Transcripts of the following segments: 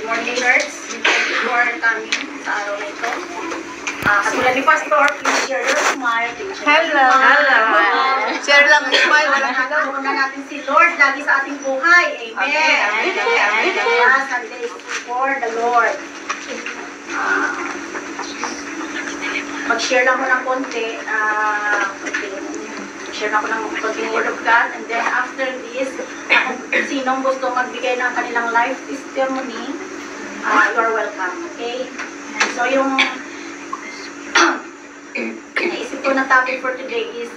morning, Church. Thank you for coming sa araw na ito. Katulad ni Pastor, please share your smile. Hello. Share lang yung smile. Tulungan na natin si Lord lagi sa ating buhay. Amen. Sunday for the Lord. Mag-share lang ko ng konti. Share ako ng konting Word of God. And then after this, kung sinong gusto magbigay ng kanilang life testimony, you're welcome. Okay? So yung naisip ko na topic for today is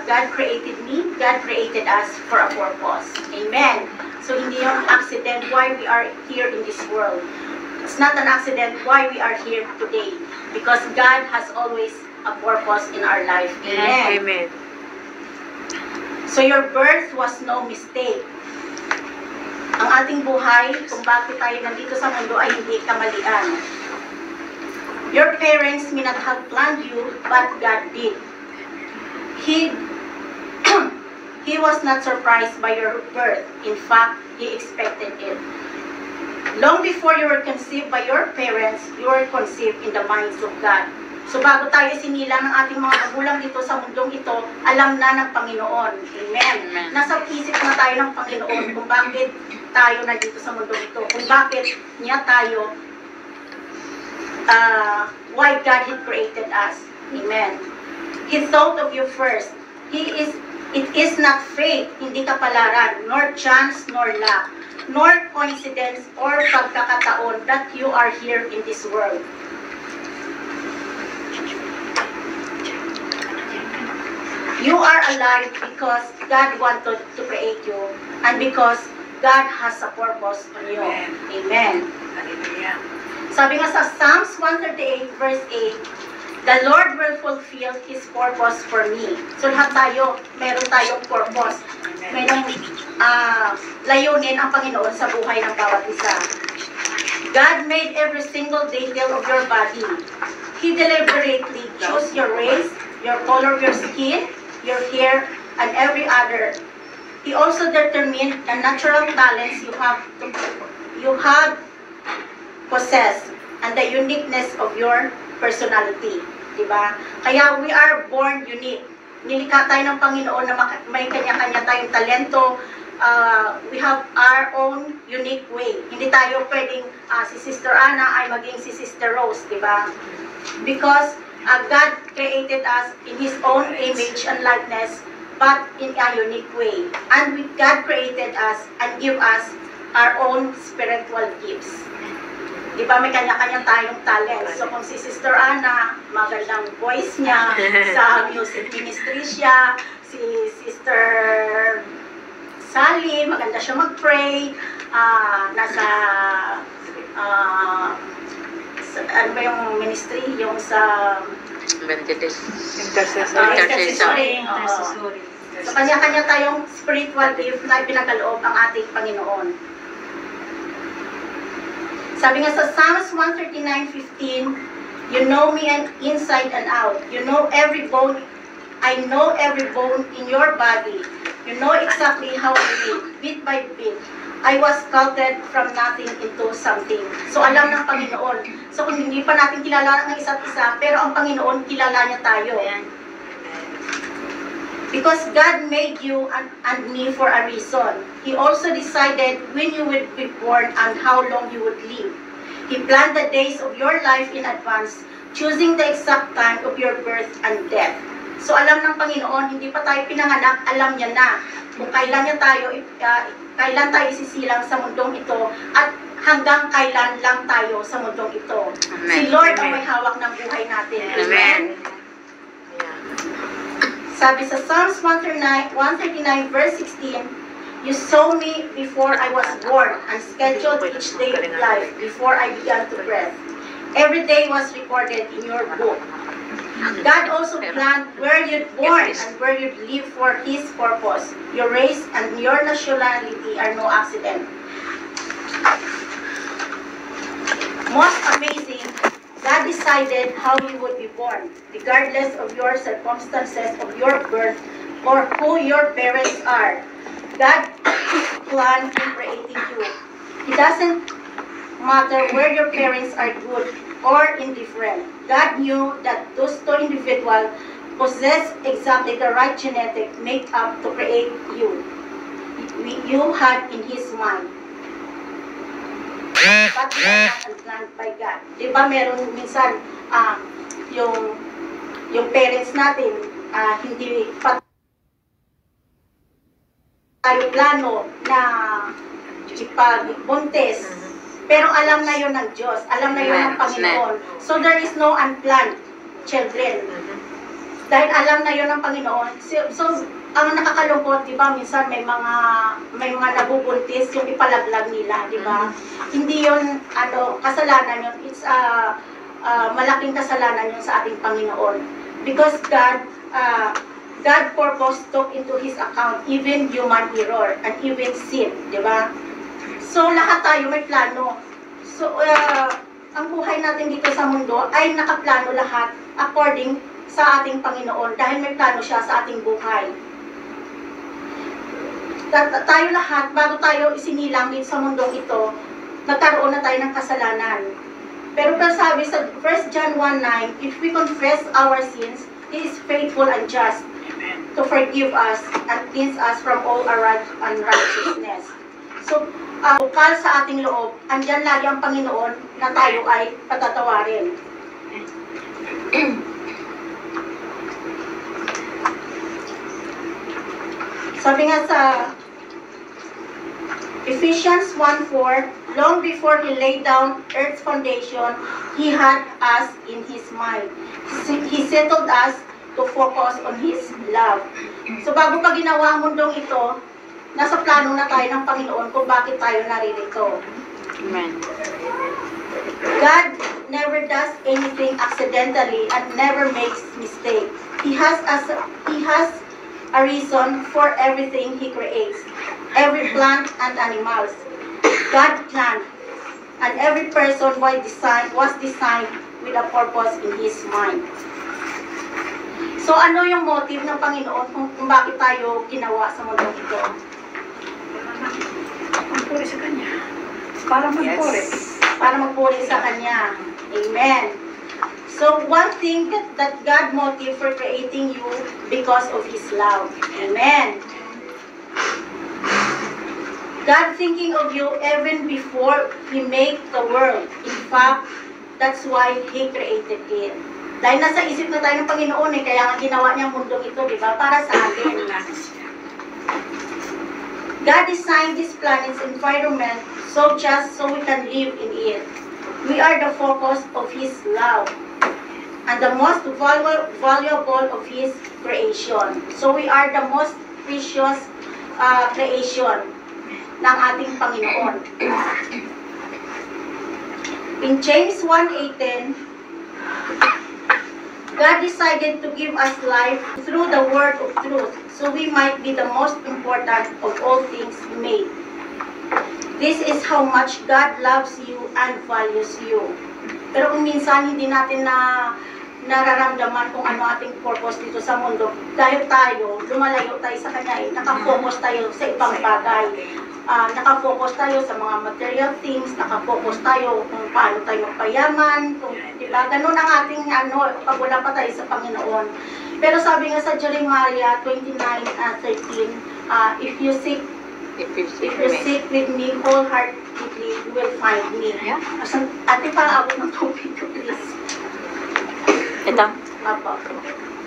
God created me, God created us for a purpose. Amen. So hindi yung accident why we are here in this world. It's not an accident why we are here today. Because God has always a purpose in our life. Amen. Amen. So your birth was no mistake. Ang ating buhay, kung bakit tayo nandito sa mundo ay hindi kamalian. Your parents may not have planned you, but God did. He was not surprised by your birth. In fact, He expected it. Long before you were conceived by your parents, you were conceived in the minds of God. So bago tayo sinilang ng ating mga magulang dito sa mundong ito, alam na ng Panginoon. Amen. Nasa isip na tayo ng Panginoon kung bakit tayo na dito sa mundong ito. Kung bakit niya tayo, why God had created us. Amen. He thought of you first. It is not fate, hindi kapalaran, nor chance, nor luck, nor coincidence, or pagkakataon that you are here in this world. You are alive because God wanted to create you and because God has a purpose on you. Amen. Hallelujah. Sabi nga sa Psalms 138 verse 8, the Lord will fulfill His purpose for me. So lahat tayo, meron tayong purpose. Mayroong layunin ang Panginoon sa buhay ng bawat isa. God made every single detail of your body. He deliberately chose your race, your color of your skin, your hair, and every other. He also determined the natural talents you have possessed and the uniqueness of your personality. Diba? Kaya we are born unique. Nilikha tayo ng Panginoon na may kanya-kanya tayong talento. We have our own unique way. Hindi tayo pwedeng si Sister Anna ay maging si Sister Rose. Diba? Because God created us in His own image and likeness, but in a unique way. And God created us and give us our own spiritual gifts. Diba may kanya-kanya tayong talent. So kung si Sister Anna, magandang voice niya, sa music ministry siya, si Sister Sally, maganda siya mag-pray, nasa ano ba yung ministry? Yung sa intercessory. So kanya-kanya tayong spiritual gift na ipinakaloob ang ating Panginoon. Sabi nga sa Psalms 139:15, you know me inside and out. You know every bone. I know every bone in your body. You know exactly how I live, bit by bit. I was sculpted from nothing into something. So alam ng Panginoon. So kung hindi pa natin kilala ng isa't isa, pero ang Panginoon, kilala niya tayo. Because God made you and me for a reason. He also decided when you would be born and how long you would live. He planned the days of your life in advance, choosing the exact time of your birth and death. So alam ng Panginoon, hindi pa tayo pinanganak, alam niya na kung kailan niya tayo, kailan tayo isisilang sa mundong ito at hanggang kailan lang tayo sa mundong ito. Amen. Si Lord ang may hawak ng buhay natin. Amen. Sabi sa Psalms 139 verse 16, you saw me before I was born and scheduled each day of life before I began to breathe. Every day was recorded in your book. God also planned where you'd born and where you'd live for His purpose. Your race and your nationality are no accident. Most amazing, God decided how you would be born, regardless of your circumstances of your birth or who your parents are. God planned in creating you. He doesn't matter where your parents are good or indifferent. God knew that those two individuals possess exactly the right genetic makeup to create you. You had in His mind. But we are not unplanned by God. Diba meron minsan yung parents natin hindi pa tayo plano na ipagbuntis. Pero alam na yun ng Diyos. Alam na yun ng Panginoon. So there is no unplanned children. Dahil alam na yun ng Panginoon. So ang nakakalungkot, di ba, minsan may mga nabubuntis yung ipalaglag nila, di ba? Hindi yun, kasalanan yun. It's malaking kasalanan yun sa ating Panginoon. Because God purpose took into His account even human error and even sin, di ba? So lahat tayo may plano. So ang buhay natin dito sa mundo ay nakaplano lahat according sa ating Panginoon dahil may plano siya sa ating buhay. Tayo lahat, bago tayo isinilang dito sa mundong ito, nagkaroon na tayo ng kasalanan. Pero sabi sa 1 John 1:9, if we confess our sins, He is faithful and just to forgive us and cleanse us from all unrighteousness. So, bukal sa ating loob, andyan lagi ang Panginoon na tayo ay patatawarin. Sabi nga sa Ephesians 1:4, long before He laid down earth's foundation, He had us in His mind. He settled us to focus on His love. So bago pa ginawa ang mundong ito, nasa plano na tayo ng Panginoon kung bakit tayo naririto. Amen. God never does anything accidentally and never makes mistake. He has a reason for everything He creates. Every plant and animals. God planned, and every person was designed with a purpose in His mind. So ano yung motive ng Panginoon kung bakit tayo ginawa sa mundo ito? Magpuri sa Kanya. Para magpuri. Para magpuri sa Kanya. Amen. So one thing that God motive for creating you because of His love. Amen. God thinking of you even before He made the world. In fact, that's why He created it. Dahil nasa isip na tayo ng Panginoon kaya nga ginawa niya ang mundong ito, di ba? Para sa atin. God designed this planet's environment so we can live in it. We are the focus of His love and the most valuable of His creation. So we are the most precious creation ng ating Panginoon. In James 1:18, God decided to give us life through the word of truth, so we might be the most important of all things made. This is how much God loves you and values you. Pero kung minsan hindi natin nararamdaman kung ano ating purpose dito sa mundo, dahil tayo, lumalayo tayo sa Kanya, nakafocus tayo sa ibang bagay. Nakafocus tayo sa mga material things, nakafocus tayo kung paano tayo magpayaman, diba? Ganun ang ating pag wala pa tayo sa Panginoon. Pero sabi nga sa Jeremiah 29:13, if you seek with me wholeheartedly, you will find me. Ate, parang abot ng tubig ko, please. Ito. Apo.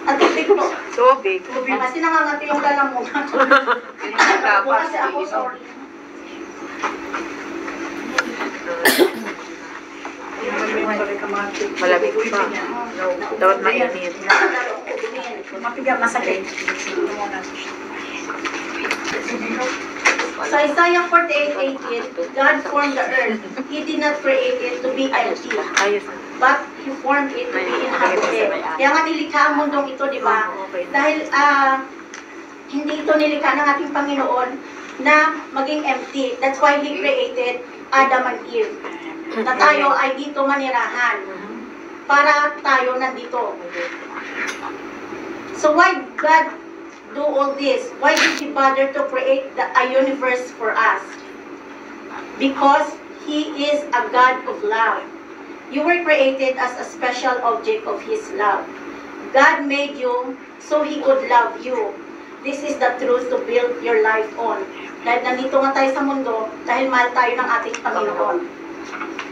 At tubig po. Tubig. Kasi nangangati yung lalamunan. Kasi ako, sorry. Malamig pa. Dapat mainit. Mapigat masakit. Sa Isaiah 48:18, God formed the earth. He did not create it to be empty, but He formed it to be inhabited. Kaya nga nilikha ang mundong ito, di ba? Dahil hindi ito nilikha ng ating Panginoon na maging empty. That's why He created Adam and Eve. Na tayo ay dito manirahan. Para tayo nandito. So why God do all this? Why did He bother to create a universe for us? Because He is a God of love. You were created as a special object of His love. God made you so He could love you. This is the truth to build your life on. Dahil nandito nga tayo sa mundo, dahil mahal tayo ng ating Panginoon.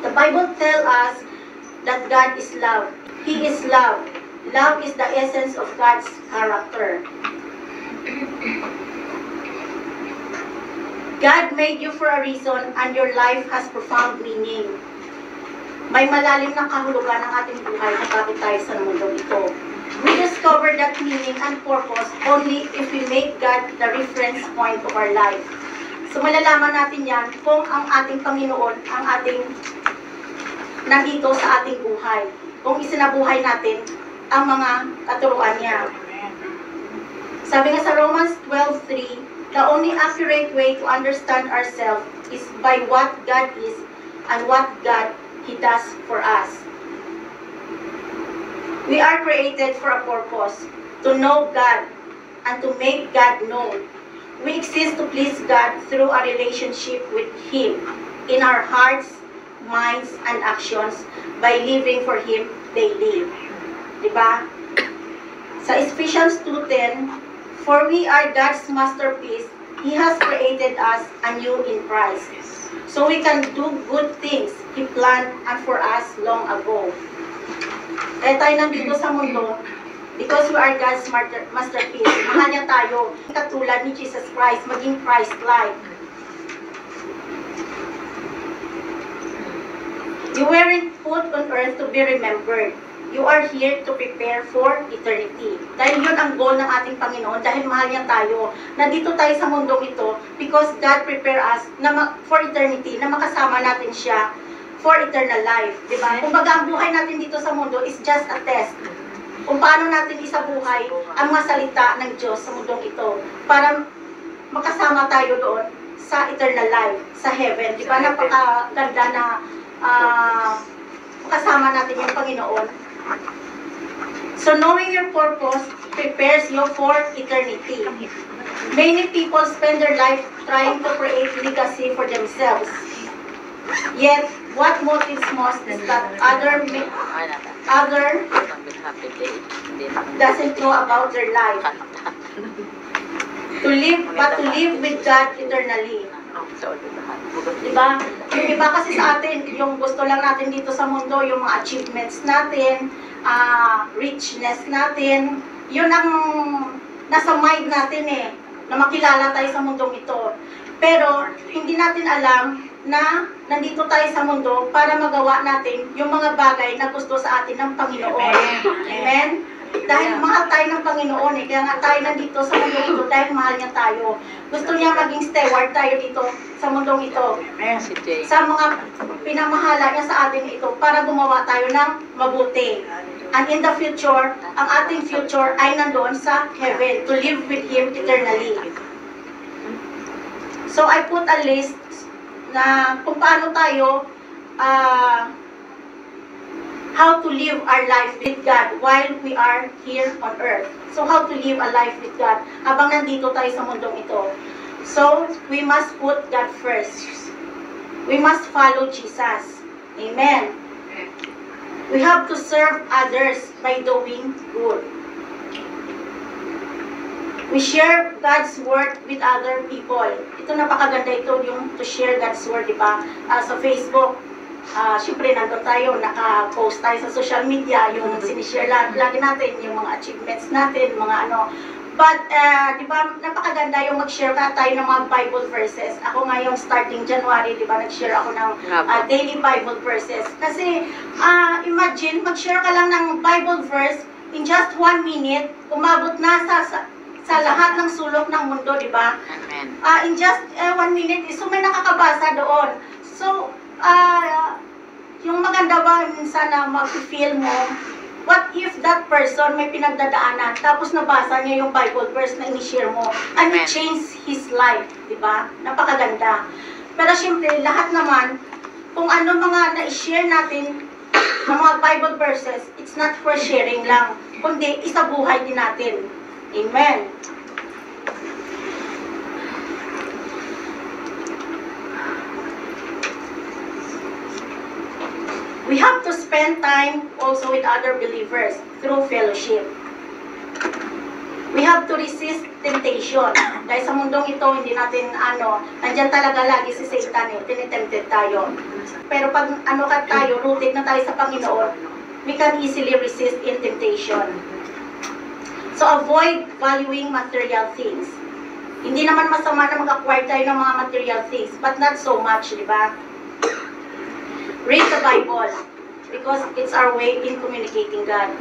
The Bible tells us that God is love. He is love. Love is the essence of God's character. God made you for a reason and your life has profound meaning. May malalim na kahulugan ng ating buhay na bakit tayo sa mundong ito. We discover that meaning and purpose only if we make God the reference point of our life. So malalaman natin yan kung ang ating Panginoon ang ating nandito sa ating buhay. Kung isinabuhay natin ang mga katuruan niya. Sabi nga sa Romans 12:3, the only accurate way to understand ourselves is by what God is and what God He does for us. We are created for a purpose, to know God and to make God known. We exist to please God through a relationship with Him in our hearts, minds, and actions by living for Him daily. Diba? Sa Ephesians 2:10, for we are God's masterpiece. He has created us anew in Christ, so we can do good things He planned and for us long ago. Kaya tayo nandito sa mundo, because we are God's masterpiece. Mahal niya tayo, katulad ni Jesus Christ, maging Christ-like. You weren't put on earth to be remembered. You are here to prepare for eternity. Dahil yun ang goal ng ating Panginoon, dahil mahal niya tayo. Nandito tayo sa mundong ito because God prepare us for eternity, na makasama natin siya for eternal life. Diba? Kumbaga, ang buhay natin dito sa mundo is just a test. Kung paano natin isabuhay ang mga salita ng Diyos sa mundong ito para makasama tayo doon sa eternal life, sa heaven. Diba? Napakaganda na makasama natin yung Panginoon. So knowing your purpose prepares you for eternity. Many people spend their life trying to create legacy for themselves. Yet, what motives most is that other doesn't know about their life. To live with God eternally. Diba? Yung iba kasi sa atin, yung gusto lang natin dito sa mundo, yung mga achievements natin, richness natin, yun ang nasa mind natin na makilala tayo sa mundong ito. Pero, hindi natin alam na nandito tayo sa mundo para magawa natin yung mga bagay na gusto sa atin ng Panginoon. Amen? Dahil mahal tayo ng Panginoon kaya nga tayo nandito sa mundong ito dahil mahal niya tayo. Gusto niya maging steward tayo dito sa mundong ito. Sa mga pinamahala niya sa atin ito para gumawa tayo ng mabuti. And in the future, ang ating future ay nandoon sa heaven, to live with Him eternally. So I put a list na kung paano tayo how to live our life with God while we are here on earth. So how to live a life with God habang nandito tayo sa mundong ito. So we must put God first. We must follow Jesus. Amen. We have to serve others by doing good. We share God's word with other people. Ito napakaganda ito, yung to share God's word, di ba? Sa Facebook, syempre nandun tayo, naka-post tayo sa social media, yung sinishare lagi natin, yung mga achievements natin, mga ano. But, di ba, napakaganda yung mag-share tayo ng mga Bible verses. Ako ngayong starting January, di ba, nag-share ako ng daily Bible verses. Kasi, imagine, mag-share ka lang ng Bible verse in just 1 minute, umabot na sa lahat ng sulok ng mundo, di ba? Amen. In just 1 minute, so may nakakabasa doon. So, yung maganda ba minsan na mag-feel mo, what if that person may pinagdadaanan, tapos nabasa niya yung Bible verse na in-share mo, and it changed his life, di ba? Napakaganda. Pero syempre, lahat naman, kung ano mga na-share natin ng mga Bible verses, it's not for sharing lang, kundi isabuhay din natin. Amen. We have to spend time also with other believers through fellowship. We have to resist temptation. Dahil sa mundong ito, hindi natin, nandyan talaga lagi si Satan tinitempted tayo. Pero pag tayo, rooted na tayo sa Panginoon, we can easily resist in temptation. So avoid valuing material things. Hindi naman masama na mag-acquire tayo ng mga material things, but not so much, di ba? Read the Bible because it's our way in communicating God.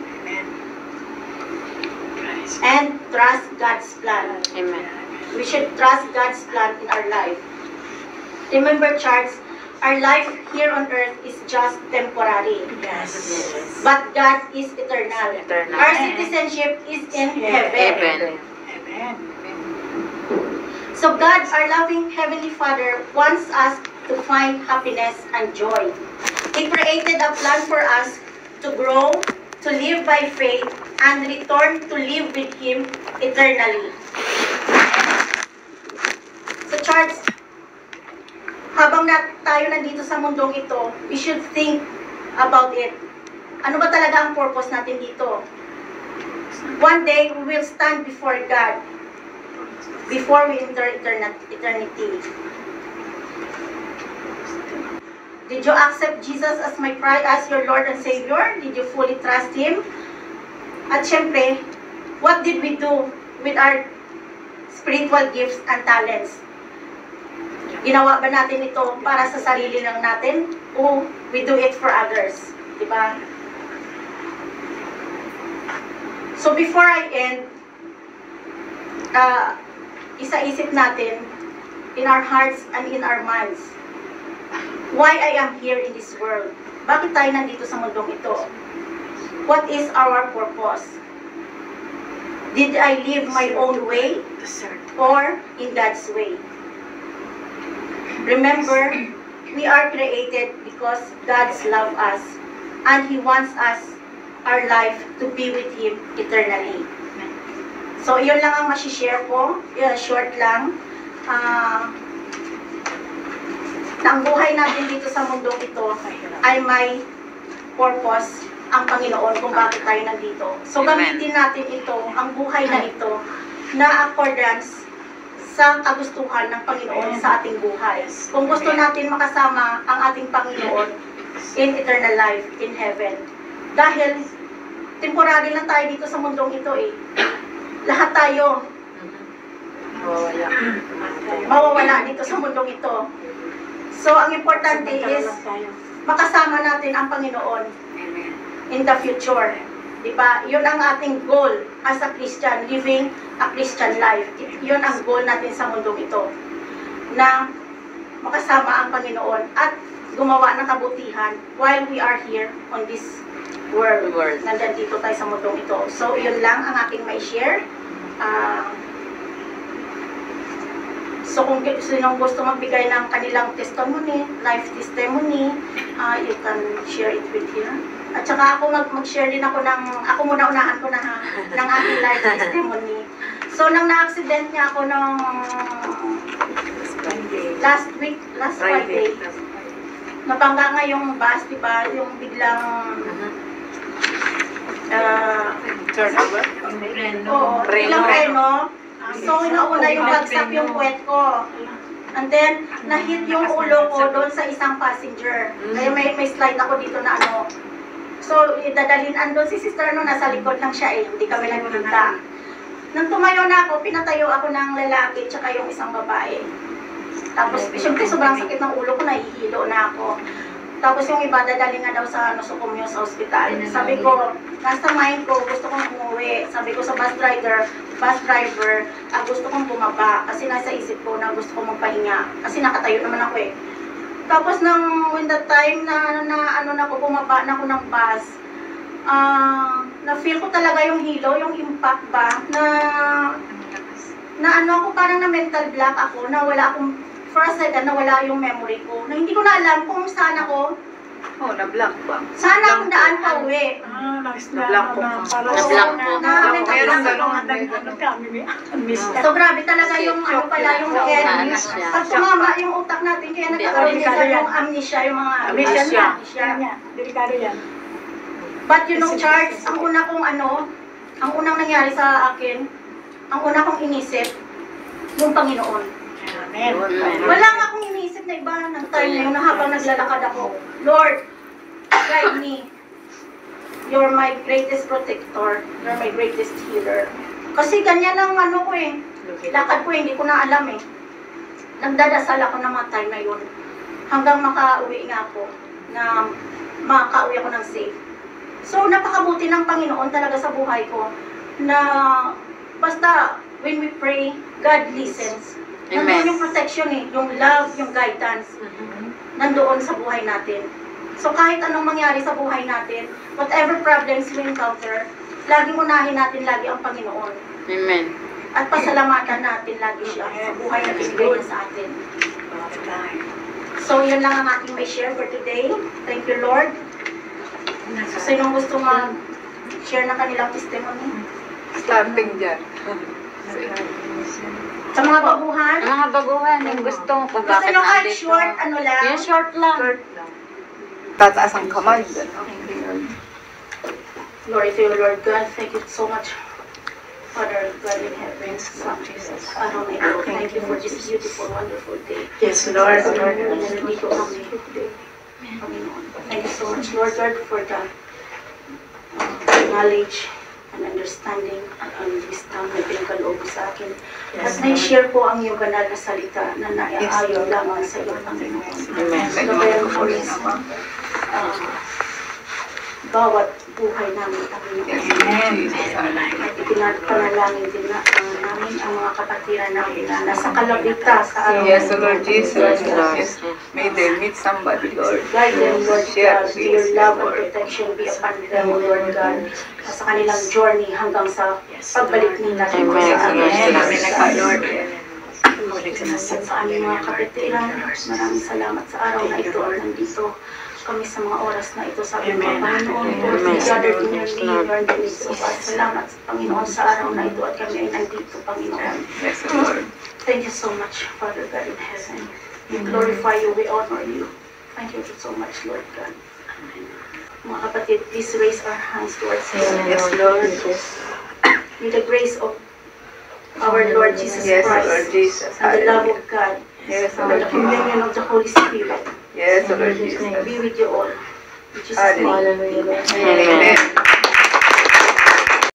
And trust God's plan. Amen. We should trust God's plan in our life. Remember, church, our life here on earth is just temporary. Yes. But God is eternal. Eternal. Our citizenship is in heaven. Amen. So God, our loving Heavenly Father, wants us to find happiness and joy. He created a plan for us to grow, to live by faith, and return to live with Him eternally. So church, habang tayo nandito sa mundong ito, we should think about it. Ano ba talaga ang purpose natin dito? One day, we will stand before God before we enter eternity. Did you accept Jesus as as your Lord and Savior? Did you fully trust Him? At syempre, what did we do with our spiritual gifts and talents? Ginawa ba natin ito para sa sarili lang natin? O we do it for others? Diba? So before I end, isa-isip natin in our hearts and in our minds, why I am here in this world? Bakit tayo nandito sa mundong ito? What is our purpose? Did I live my own way or in God's way? Remember, we are created because God's love us and He wants us, our life, to be with Him eternally. So, yun lang ang masishare ko. Short lang. Na ang buhay natin dito sa mundong ito ay may purpose ang Panginoon kung bakit tayo nandito. So, gamitin natin ito, ang buhay na ito, na accordance sa kagustuhan ng Panginoon sa ating buhay. Kung gusto natin makasama ang ating Panginoon in eternal life, in heaven. Dahil, temporary lang tayo dito sa mundong ito eh. Lahat tayo mawawala dito sa mundong ito. So, ang importante is makasama natin ang Panginoon in the future. Diba? Yun ang ating goal as a Christian, living a Christian life. Yun ang goal natin sa mundong ito. Na makasama ang Panginoon at gumawa ng kabutihan while we are here on this world. Nandito tayo sa mundong ito. So, yun lang ang aking may share. So kung sinong gusto magbigay ng kanilang testimony, life testimony, you can share it with here. At saka ako mag-share din ako ako muna unahan ko na ng aking life testimony. So nang na-accident niya ako nung last Friday. Napangga nga yung bus, diba? Yung biglang turnover? Oo, biglang reno. So, nauna yung bagsak yung puwet ko. And then, nahit yung ulo ko doon sa isang passenger. Kaya may slide ako dito na ano. So, dadalhin, andun si sister nasa likod lang siya eh. Hindi kami nagkita. Nang tumayo na ako, pinatayo ako ng lalaki tsaka yung isang babae. Tapos, siyempre sobrang sakit ng ulo ko, nahihilo na ako. Tapos yung iba, dadali nga daw sa Nosocomios sa ospital. Sabi ko, nasa mind ko, gusto kong umuwi. Sabi ko sa bus driver, gusto kong bumaba. Kasi nasa isip ko na gusto kong magpahinga. Kasi nakatayo naman ako eh. Tapos when that time na ako, bumaba na ako ng bus, na-feel ko talaga yung hilo, yung impact ba, na ako, parang na mental block ako, na wala akong, for a second, nawala yung memory ko. Na hindi ko na alam kung saan ako, Oh, na-block ba? Sana ang daan pa uwi. Na-block po. Meron So grabe talaga yung ano pala yung head. Pag tumama yung utak natin, kaya nagkakaroon nila yung amnesia, yung mga Amnesia. Delikado yan. But you know, Charles, ang una kong ang unang nangyari sa akin, ang una kong inisip, yung Panginoon. Amen. Wala nga akong iniisip na iba ng time na yun na habang naglalakad ako. Lord, guide me. You're my greatest protector. You're my greatest healer. Kasi ganyan ang ko lakad ko hindi ko na alam Nagdadasal ako ng mga time na yun. Hanggang makauwi nga ako, na makauwi ako ng safe. So, napakabuti ng Panginoon talaga sa buhay ko na basta when we pray, God listens. Nandoon yung protection yung love, yung guidance, nandoon sa buhay natin. So, kahit anong mangyari sa buhay natin, whatever problems we encounter, laging unahin natin lagi ang Panginoon. Amen. At pasalamatan natin lagi siya sa buhay na binigay niya sa atin. So, yun lang ang aking may share for today. Thank you, Lord. So, sinong gusto mag-share ng kanilang testimony? Starting dyan. Sa mga baguhan? Ang mga baguhan, yung gusto ko Gusto bakit nyo kahit nandito. short, lang? Yung short lang. Tataas ang kamay. Glory to you, Lord God. Thank you so much, Father God in heaven. Son Jesus. Thank you for this beautiful, wonderful day. Yes, Lord. Nandito kami. Panginoon. Thank you so much, Lord God, for the knowledge and understanding ang wisdom na pinagkaloob sa akin. At na-share ko ang iyong banal na salita na naiaayon lamang sa iyo, Panginoon. Gabayan mo kami sa bawat buhay namin, Panginoon. At ipinapanalangin din namin ang mga kapatiran namin na nasa kalabita sa araw. Yes, Lord Jesus. Yes. May they meet somebody, Lord. Guide them, Lord Share, God. Your love and protection be upon them, Lord God. Sa kanilang journey hanggang sa pagbalik nila dito sa amin. Lord. At sa aming mga kapatiran, maraming salamat sa araw na ito at nandito kami sa mga oras na ito sa aming mga Panginoon. Lord, we gathered in your name, Lord, the needs of us. Salamat sa Panginoon sa araw na ito at kami ay nandito, Panginoon. Yes, Lord. Thank you so much, Father God in heaven. We glorify you, we honor you. Thank you so much, Lord God. Amen. Mga kapatid, please raise our hands towards heaven. Yes, Lord. With the grace of our Lord Jesus Yes, Christ Lord Jesus. and the love of God Yes, and the Lord. communion of the Holy Spirit Yes, Lord Jesus. be with you all. In Jesus' name. Hallelujah. Amen. Amen.